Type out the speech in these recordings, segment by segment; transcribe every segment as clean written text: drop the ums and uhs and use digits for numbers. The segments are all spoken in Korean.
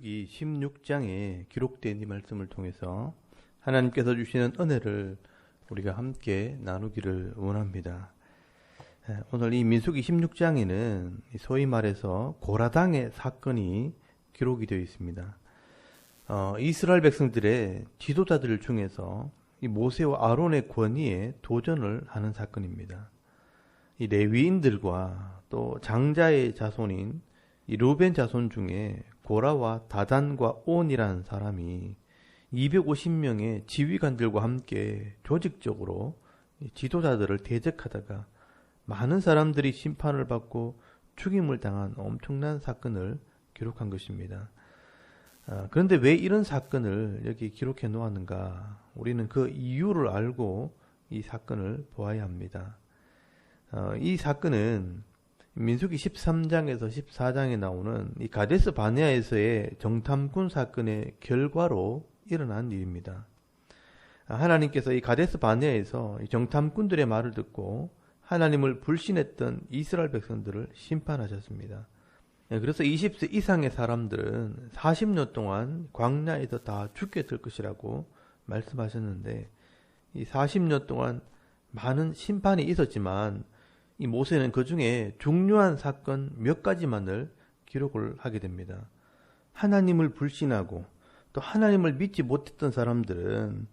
민수기 16장에 기록된 이 말씀을 통해서 하나님께서 주시는 은혜를 우리가 함께 나누기를 원합니다. 오늘 이 민수기 16장에는 소위 말해서 고라당의 사건이 기록이 되어 있습니다. 이스라엘 백성들의 지도자들 중에서 이 모세와 아론의 권위에 도전을 하는 사건입니다. 이 레위인들과 또 장자의 자손인 이 루벤 자손 중에 고라와 다단과 온이라는 사람이 250명의 지휘관들과 함께 조직적으로 지도자들을 대적하다가 많은 사람들이 심판을 받고 죽임을 당한 엄청난 사건을 기록한 것입니다. 그런데 왜 이런 사건을 여기 기록해 놓았는가? 우리는 그 이유를 알고 이 사건을 보아야 합니다. 이 사건은 민수기 13장에서 14장에 나오는 이 가데스 바네아에서의 정탐꾼 사건의 결과로 일어난 일입니다. 하나님께서 이 가데스 바네아에서 정탐꾼들의 말을 듣고 하나님을 불신했던 이스라엘 백성들을 심판하셨습니다. 그래서 20세 이상의 사람들은 40년 동안 광야에서 다 죽게 될 것이라고 말씀하셨는데, 이 40년 동안 많은 심판이 있었지만 이 모세는 그 중에 중요한 사건 몇 가지만을 기록을 하게 됩니다. 하나님을 불신하고 또 하나님을 믿지 못했던 사람들은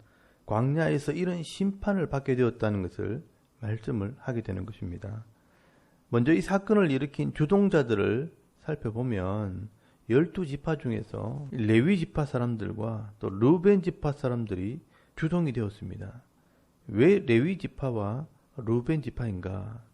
광야에서 이런 심판을 받게 되었다는 것을 말씀을 하게 되는 것입니다. 먼저 이 사건을 일으킨 주동자들을 살펴보면 12지파 중에서 레위 지파 사람들과 또 루벤 지파 사람들이 주동이 되었습니다. 왜 레위 지파와 루벤 지파인가?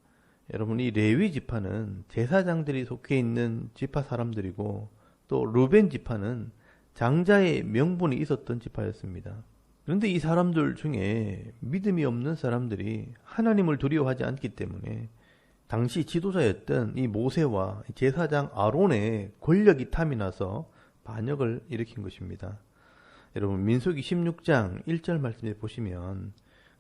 여러분, 이 레위 지파는 제사장들이 속해 있는 지파 사람들이고 또 루벤 지파는 장자의 명분이 있었던 지파였습니다. 그런데 이 사람들 중에 믿음이 없는 사람들이 하나님을 두려워하지 않기 때문에 당시 지도자였던 이 모세와 제사장 아론의 권력이 탐이 나서 반역을 일으킨 것입니다. 여러분, 민수기 16장 1절 말씀에 보시면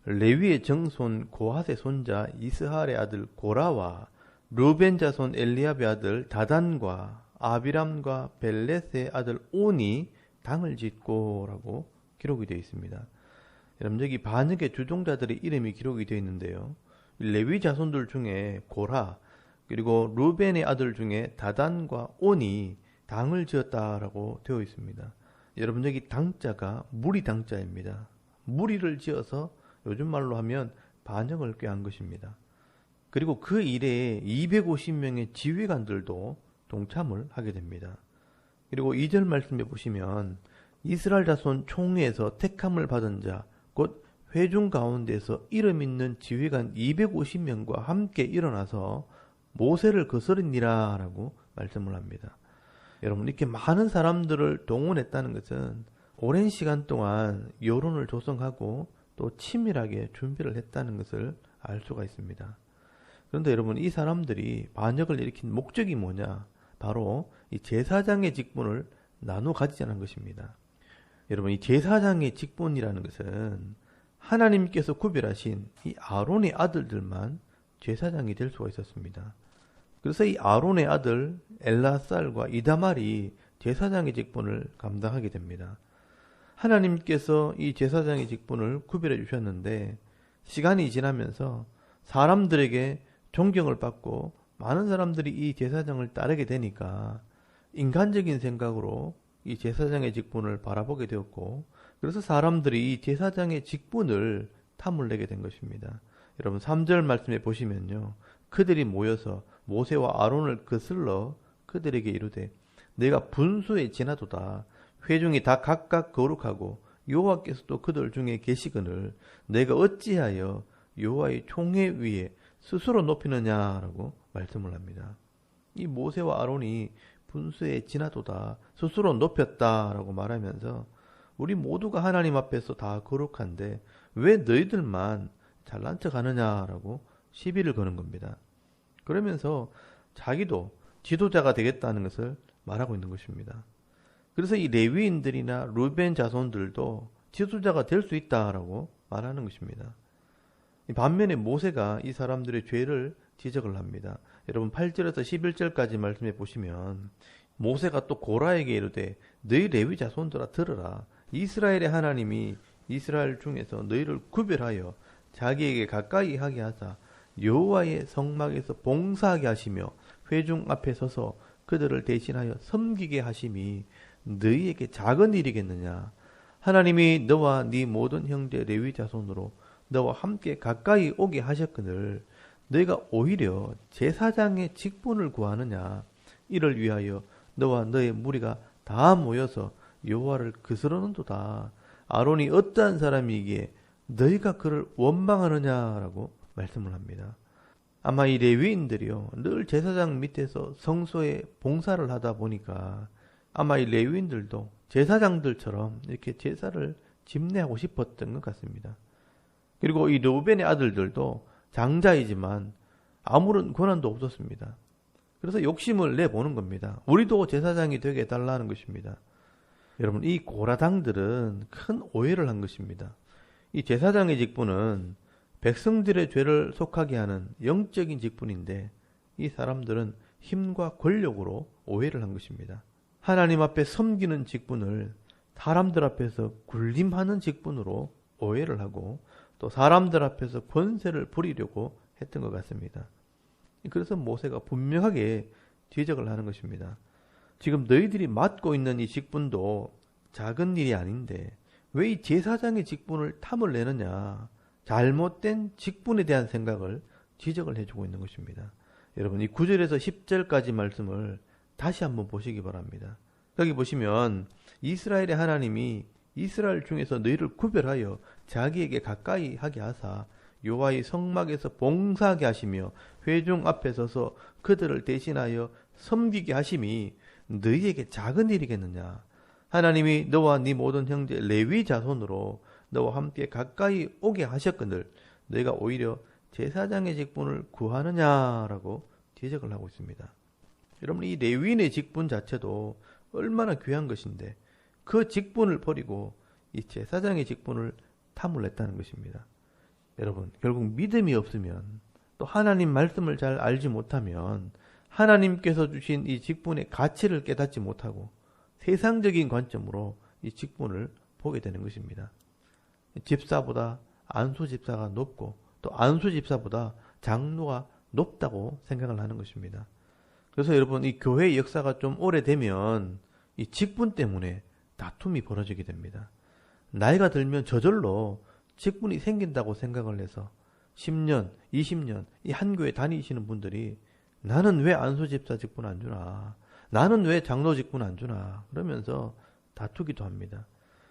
레위의 정손 고핫의 손자 이스할의 아들 고라와 루벤 자손 엘리압의 아들 다단과 아비람과 벨렛의 아들 온이 당을 짓고 라고 기록이 되어 있습니다. 여러분, 여기 반역의 주종자들의 이름이 기록이 되어 있는데요. 레위 자손들 중에 고라 그리고 루벤의 아들 중에 다단과 온이 당을 지었다라고 되어 있습니다. 여러분, 여기 당자가 무리 당자입니다. 무리를 지어서 요즘 말로 하면 반역을 꾀한 것입니다. 그리고 그 일에 250명의 지휘관들도 동참을 하게 됩니다. 그리고 2절 말씀해 보시면 이스라엘 자손 총회에서 택함을 받은 자, 곧 회중 가운데서 이름 있는 지휘관 250명과 함께 일어나서 모세를 거스르니라 라고 말씀을 합니다. 여러분, 이렇게 많은 사람들을 동원했다는 것은 오랜 시간 동안 여론을 조성하고 또 치밀하게 준비를 했다는 것을 알 수가 있습니다. 그런데 여러분, 이 사람들이 반역을 일으킨 목적이 뭐냐? 바로 이 제사장의 직분을 나눠 가지자는 것입니다. 여러분, 이 제사장의 직분이라는 것은 하나님께서 구별하신 이 아론의 아들들만 제사장이 될 수가 있었습니다. 그래서 이 아론의 아들 엘라살과 이다말이 제사장의 직분을 감당하게 됩니다. 하나님께서 이 제사장의 직분을 구별해 주셨는데 시간이 지나면서 사람들에게 존경을 받고 많은 사람들이 이 제사장을 따르게 되니까 인간적인 생각으로 이 제사장의 직분을 바라보게 되었고, 그래서 사람들이 이 제사장의 직분을 탐을 내게 된 것입니다. 여러분, 3절 말씀에 보시면요, 그들이 모여서 모세와 아론을 거슬러 그들에게 이르되 내가 분수에 지나도다. 회중이 다 각각 거룩하고 여호와께서도 그들 중에 계시거늘 내가 어찌하여 여호와의 총회 위에 스스로 높이느냐라고 말씀을 합니다. 이 모세와 아론이 분수에 지나도다, 스스로 높였다라고 말하면서 우리 모두가 하나님 앞에서 다 거룩한데 왜 너희들만 잘난 척 하느냐라고 시비를 거는 겁니다. 그러면서 자기도 지도자가 되겠다는 것을 말하고 있는 것입니다. 그래서 이 레위인들이나 루벤 자손들도 지도자가 될 수 있다라고 말하는 것입니다. 반면에 모세가 이 사람들의 죄를 지적을 합니다. 여러분, 8절에서 11절까지 말씀해 보시면 모세가 또 고라에게 이르되 너희 레위 자손들아 들으라. 이스라엘의 하나님이 이스라엘 중에서 너희를 구별하여 자기에게 가까이 하게 하사 여호와의 성막에서 봉사하게 하시며 회중 앞에 서서 그들을 대신하여 섬기게 하심이 너희에게 작은 일이겠느냐. 하나님이 너와 네 모든 형제 레위 자손으로 너와 함께 가까이 오게 하셨거늘 너희가 오히려 제사장의 직분을 구하느냐. 이를 위하여 너와 너의 무리가 다 모여서 여호와를 거스르는도다. 아론이 어떠한 사람이기에 너희가 그를 원망하느냐라고 말씀을 합니다. 아마 이 레위인들이요 늘 제사장 밑에서 성소에 봉사를 하다 보니까 아마 이 레위인들도 제사장들처럼 이렇게 제사를 집례하고 싶었던 것 같습니다. 그리고 이 르우벤의 아들들도 장자이지만 아무런 권한도 없었습니다. 그래서 욕심을 내보는 겁니다. 우리도 제사장이 되게 해달라는 것입니다. 여러분, 이 고라당들은 큰 오해를 한 것입니다. 이 제사장의 직분은 백성들의 죄를 속하게 하는 영적인 직분인데 이 사람들은 힘과 권력으로 오해를 한 것입니다. 하나님 앞에 섬기는 직분을 사람들 앞에서 군림하는 직분으로 오해를 하고 또 사람들 앞에서 권세를 부리려고 했던 것 같습니다. 그래서 모세가 분명하게 지적을 하는 것입니다. 지금 너희들이 맡고 있는 이 직분도 작은 일이 아닌데 왜 이 제사장의 직분을 탐을 내느냐. 잘못된 직분에 대한 생각을 지적을 해주고 있는 것입니다. 여러분 이 9절에서 10절까지 말씀을 다시 한번 보시기 바랍니다. 여기 보시면 이스라엘의 하나님이 이스라엘 중에서 너희를 구별하여 자기에게 가까이 하게 하사 여호와의 성막에서 봉사하게 하시며 회중 앞에 서서 그들을 대신하여 섬기게 하심이 너희에게 작은 일이겠느냐. 하나님이 너와 네 모든 형제 레위 자손으로 너와 함께 가까이 오게 하셨거늘 너희가 오히려 제사장의 직분을 구하느냐라고 지적을 하고 있습니다. 여러분 이 레위인의 직분 자체도 얼마나 귀한 것인데 그 직분을 버리고 이 제사장의 직분을 탐을 냈다는 것입니다. 여러분 결국 믿음이 없으면 또 하나님 말씀을 잘 알지 못하면 하나님께서 주신 이 직분의 가치를 깨닫지 못하고 세상적인 관점으로 이 직분을 보게 되는 것입니다. 집사보다 안수 집사가 높고 또 안수 집사보다 장로가 높다고 생각을 하는 것입니다. 그래서 여러분 이 교회의 역사가 좀 오래되면 이 직분 때문에 다툼이 벌어지게 됩니다. 나이가 들면 저절로 직분이 생긴다고 생각을 해서 10년, 20년 이 한 교회 다니시는 분들이 나는 왜 안수 집사 직분 안 주나? 나는 왜 장로 직분 안 주나? 그러면서 다투기도 합니다.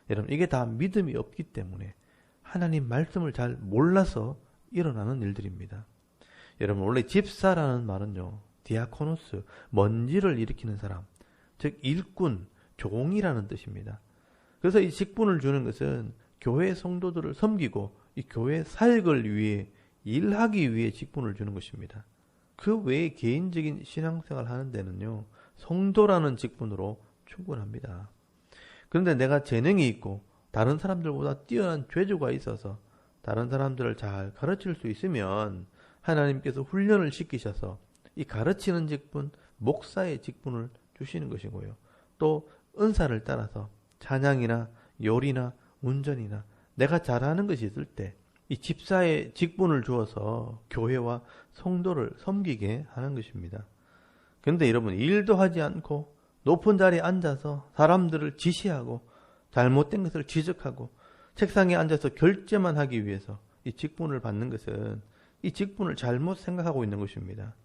여러분 이게 다 믿음이 없기 때문에 하나님 말씀을 잘 몰라서 일어나는 일들입니다. 여러분 원래 집사라는 말은요. 디아코노스, 먼지를 일으키는 사람, 즉 일꾼, 종이라는 뜻입니다. 그래서 이 직분을 주는 것은 교회 성도들을 섬기고 이 교회 사역을 위해 일하기 위해 직분을 주는 것입니다. 그 외에 개인적인 신앙생활 하는 데는요. 성도라는 직분으로 충분합니다. 그런데 내가 재능이 있고 다른 사람들보다 뛰어난 죄주가 있어서 다른 사람들을 잘 가르칠 수 있으면 하나님께서 훈련을 시키셔서 이 가르치는 직분, 목사의 직분을 주시는 것이고요. 또 은사를 따라서 찬양이나 요리나 운전이나 내가 잘하는 것이 있을 때 이 집사의 직분을 주어서 교회와 성도를 섬기게 하는 것입니다. 그런데 여러분 일도 하지 않고 높은 자리에 앉아서 사람들을 지시하고 잘못된 것을 지적하고 책상에 앉아서 결제만 하기 위해서 이 직분을 받는 것은 이 직분을 잘못 생각하고 있는 것입니다.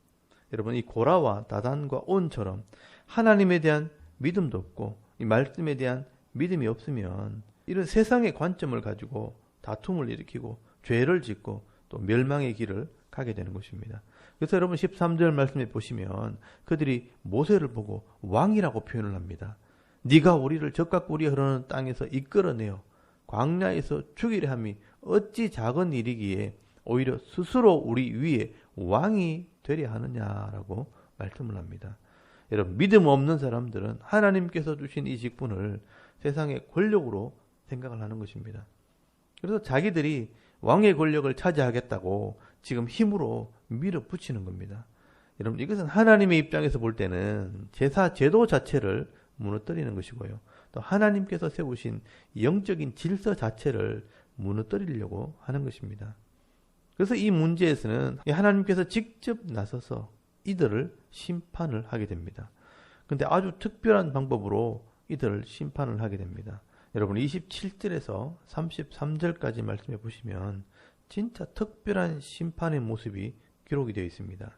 여러분 이 고라와 다단과 온처럼 하나님에 대한 믿음도 없고 이 말씀에 대한 믿음이 없으면 이런 세상의 관점을 가지고 다툼을 일으키고 죄를 짓고 또 멸망의 길을 가게 되는 것입니다. 그래서 여러분 13절 말씀에 보시면 그들이 모세를 보고 왕이라고 표현을 합니다. 네가 우리를 적과 꿀이 흐르는 땅에서 이끌어내어 광야에서 죽이려 함이 어찌 작은 일이기에 오히려 스스로 우리 위에 왕이 되려 하느냐라고 말씀을 합니다. 여러분 믿음 없는 사람들은 하나님께서 주신 이 직분을 세상의 권력으로 생각을 하는 것입니다. 그래서 자기들이 왕의 권력을 차지하겠다고 지금 힘으로 밀어붙이는 겁니다. 여러분, 이것은 하나님의 입장에서 볼 때는 제사 제도 자체를 무너뜨리는 것이고요. 또 하나님께서 세우신 영적인 질서 자체를 무너뜨리려고 하는 것입니다. 그래서 이 문제에서는 하나님께서 직접 나서서 이들을 심판을 하게 됩니다. 그런데 아주 특별한 방법으로 이들을 심판을 하게 됩니다. 여러분, 27절에서 33절까지 말씀해 보시면 진짜 특별한 심판의 모습이 기록이 되어 있습니다.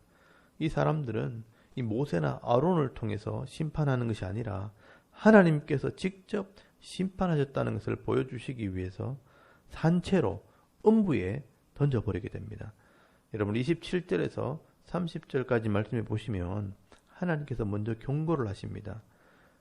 이 사람들은 이 모세나 아론을 통해서 심판하는 것이 아니라 하나님께서 직접 심판하셨다는 것을 보여주시기 위해서 산채로 음부에 던져버리게 됩니다. 여러분, 27절에서 30절까지 말씀해 보시면 하나님께서 먼저 경고를 하십니다.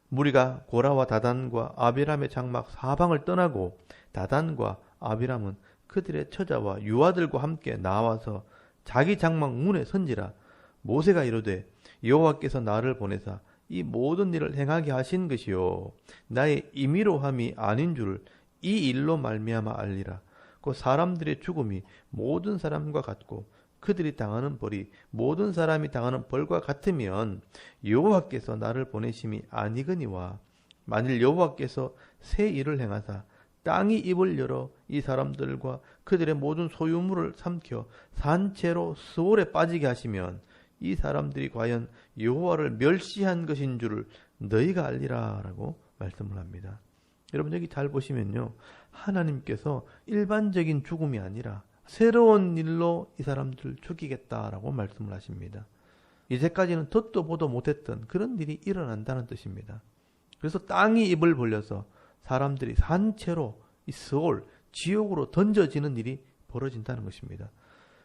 무리가 고라와 다단과 아비람의 장막 사방을 떠나고 다단과 아비람은 그들의 처자와 유아들과 함께 나와서 자기 장막 문에 선지라. 모세가 이르되 여호와께서 나를 보내사 이 모든 일을 행하게 하신 것이요 나의 임의로 함이 아닌 줄을 이 일로 말미암아 알리라. 그 사람들의 죽음이 모든 사람과 같고 그들이 당하는 벌이 모든 사람이 당하는 벌과 같으면 여호와께서 나를 보내심이 아니거니와 만일 여호와께서 새 일을 행하사 땅이 입을 열어 이 사람들과 그들의 모든 소유물을 삼켜 산채로 스올에 빠지게 하시면 이 사람들이 과연 여호와를 멸시한 것인 줄을 너희가 알리라 라고 말씀을 합니다. 여러분, 여기 잘 보시면요, 하나님께서 일반적인 죽음이 아니라 새로운 일로 이 사람들을 죽이겠다라고 말씀을 하십니다. 이제까지는 듣도 보도 못했던 그런 일이 일어난다는 뜻입니다. 그래서 땅이 입을 벌려서 사람들이 산채로 이 스올, 지옥으로 던져지는 일이 벌어진다는 것입니다.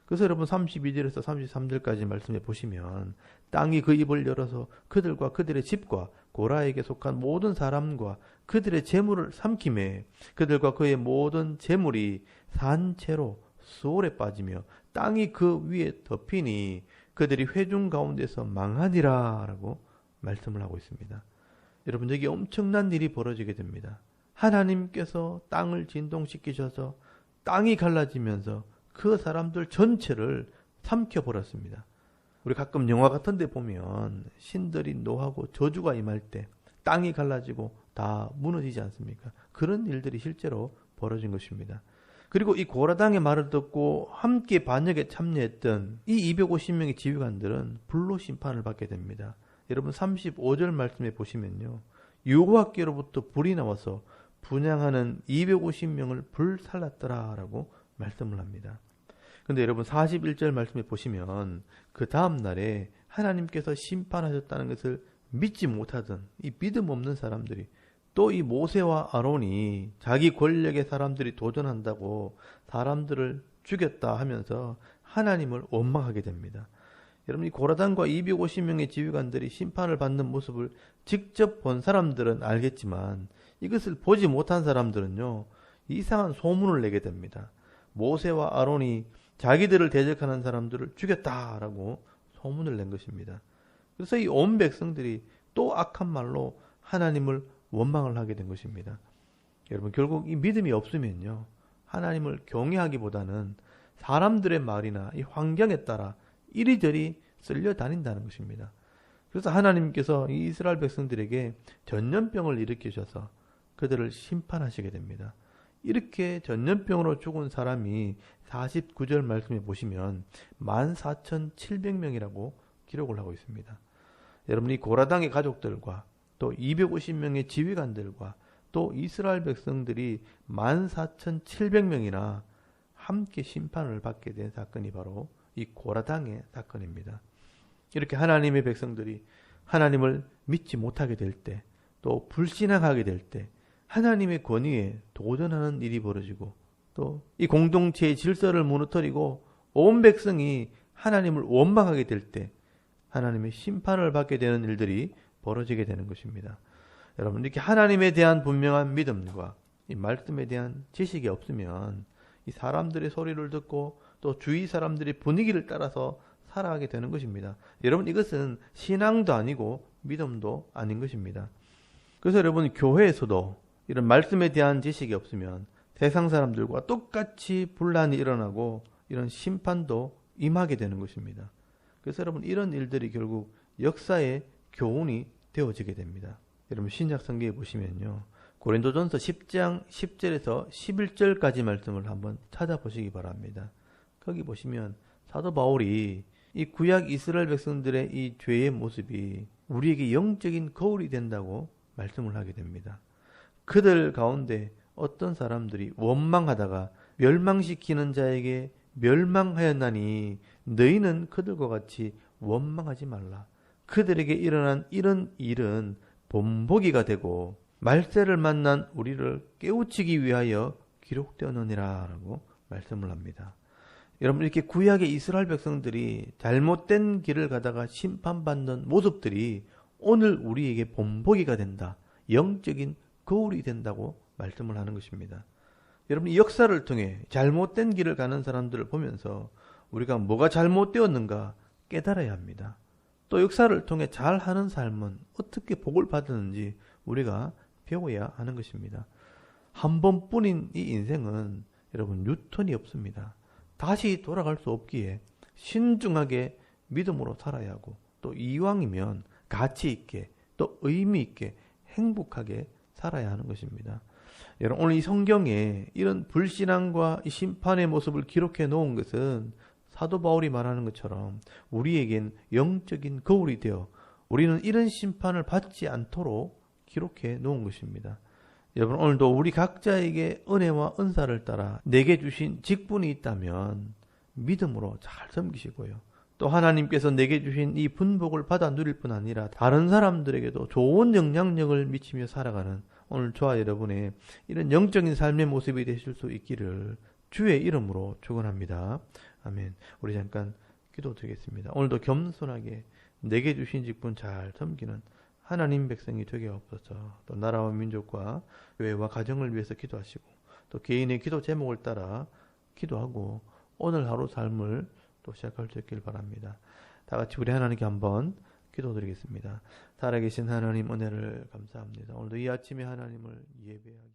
그래서 여러분 32절에서 33절까지 말씀해 보시면 땅이 그 입을 열어서 그들과 그들의 집과 고라에게 속한 모든 사람과 그들의 재물을 삼키매 그들과 그의 모든 재물이 산채로 스올에 빠지며 땅이 그 위에 덮이니 그들이 회중 가운데서 망하니라 라고 말씀을 하고 있습니다. 여러분, 여기 엄청난 일이 벌어지게 됩니다. 하나님께서 땅을 진동시키셔서 땅이 갈라지면서 그 사람들 전체를 삼켜버렸습니다. 우리 가끔 영화 같은 데 보면 신들이 노하고 저주가 임할 때 땅이 갈라지고 다 무너지지 않습니까? 그런 일들이 실제로 벌어진 것입니다. 그리고 이 고라당의 말을 듣고 함께 반역에 참여했던 이 250명의 지휘관들은 불로 심판을 받게 됩니다. 여러분 35절 말씀에 보시면요, 여호와께로부터 불이 나와서 분향하는 250명을 불살랐더라 라고 말씀을 합니다. 근데 여러분 41절 말씀에 보시면 그 다음 날에 하나님께서 심판하셨다는 것을 믿지 못하던 이 믿음 없는 사람들이 또 이 모세와 아론이 자기 권력의 사람들이 도전한다고 사람들을 죽였다 하면서 하나님을 원망하게 됩니다. 여러분, 이 고라단과 250명의 지휘관들이 심판을 받는 모습을 직접 본 사람들은 알겠지만 이것을 보지 못한 사람들은요, 이상한 소문을 내게 됩니다. 모세와 아론이 자기들을 대적하는 사람들을 죽였다라고 소문을 낸 것입니다. 그래서 이 온 백성들이 또 악한 말로 하나님을 원망을 하게 된 것입니다. 여러분, 결국 이 믿음이 없으면요, 하나님을 경외하기보다는 사람들의 말이나 이 환경에 따라 이리저리 쓸려 다닌다는 것입니다. 그래서 하나님께서 이 이스라엘 백성들에게 전염병을 일으키셔서 그들을 심판하시게 됩니다. 이렇게 전염병으로 죽은 사람이 49절 말씀에 보시면 14,700명이라고 기록을 하고 있습니다. 여러분, 이 고라당의 가족들과 또 250명의 지휘관들과 또 이스라엘 백성들이 14,700명이나 함께 심판을 받게 된 사건이 바로 이 고라당의 사건입니다. 이렇게 하나님의 백성들이 하나님을 믿지 못하게 될 때, 또 불신앙하게 될 때 하나님의 권위에 도전하는 일이 벌어지고 또 이 공동체의 질서를 무너뜨리고 온 백성이 하나님을 원망하게 될 때 하나님의 심판을 받게 되는 일들이 벌어지게 되는 것입니다. 여러분, 이렇게 하나님에 대한 분명한 믿음과 이 말씀에 대한 지식이 없으면 이 사람들의 소리를 듣고 또 주위 사람들의 분위기를 따라서 살아가게 되는 것입니다. 여러분, 이것은 신앙도 아니고 믿음도 아닌 것입니다. 그래서 여러분, 교회에서도 이런 말씀에 대한 지식이 없으면 세상 사람들과 똑같이 분란이 일어나고 이런 심판도 임하게 되는 것입니다. 그래서 여러분 이런 일들이 결국 역사의 교훈이 되어지게 됩니다. 여러분 신약 성경에 보시면요. 고린도전서 10장 10절에서 11절까지 말씀을 한번 찾아보시기 바랍니다. 거기 보시면 사도 바울이 이 구약 이스라엘 백성들의 이 죄의 모습이 우리에게 영적인 거울이 된다고 말씀을 하게 됩니다. 그들 가운데 어떤 사람들이 원망하다가 멸망시키는 자에게 멸망하였나니 너희는 그들과 같이 원망하지 말라. 그들에게 일어난 이런 일은 본보기가 되고 말세를 만난 우리를 깨우치기 위하여 기록되었느니라 라고 말씀을 합니다. 여러분 이렇게 구약의 이스라엘 백성들이 잘못된 길을 가다가 심판받는 모습들이 오늘 우리에게 본보기가 된다. 영적인 거울이 된다고 말씀을 하는 것입니다. 여러분 이 역사를 통해 잘못된 길을 가는 사람들을 보면서 우리가 뭐가 잘못되었는가 깨달아야 합니다. 또 역사를 통해 잘하는 삶은 어떻게 복을 받았는지 우리가 배워야 하는 것입니다. 한 번뿐인 이 인생은 여러분 유턴이 없습니다. 다시 돌아갈 수 없기에 신중하게 믿음으로 살아야 하고 또 이왕이면 가치 있게 또 의미 있게 행복하게 살아야 하는 것입니다. 여러분 오늘 이 성경에 이런 불신앙과 이 심판의 모습을 기록해 놓은 것은 사도 바울이 말하는 것처럼 우리에겐 영적인 거울이 되어 우리는 이런 심판을 받지 않도록 기록해 놓은 것입니다. 여러분 오늘도 우리 각자에게 은혜와 은사를 따라 내게 주신 직분이 있다면 믿음으로 잘 섬기시고요. 또 하나님께서 내게 주신 이 분복을 받아 누릴 뿐 아니라 다른 사람들에게도 좋은 영향력을 미치며 살아가는 오늘 저와 여러분의 이런 영적인 삶의 모습이 되실 수 있기를 주의 이름으로 축원합니다. 아멘. 우리 잠깐 기도드리겠습니다. 오늘도 겸손하게 내게 주신 직분 잘 섬기는 하나님 백성이 되게 없어서 또 나라와 민족과 교회와 가정을 위해서 기도하시고 또 개인의 기도 제목을 따라 기도하고 오늘 하루 삶을 또 시작할 수 있길 바랍니다. 다 같이 우리 하나님께 한번 기도드리겠습니다. 살아계신 하나님 은혜를 감사합니다. 오늘도 이 아침에 하나님을 예배하기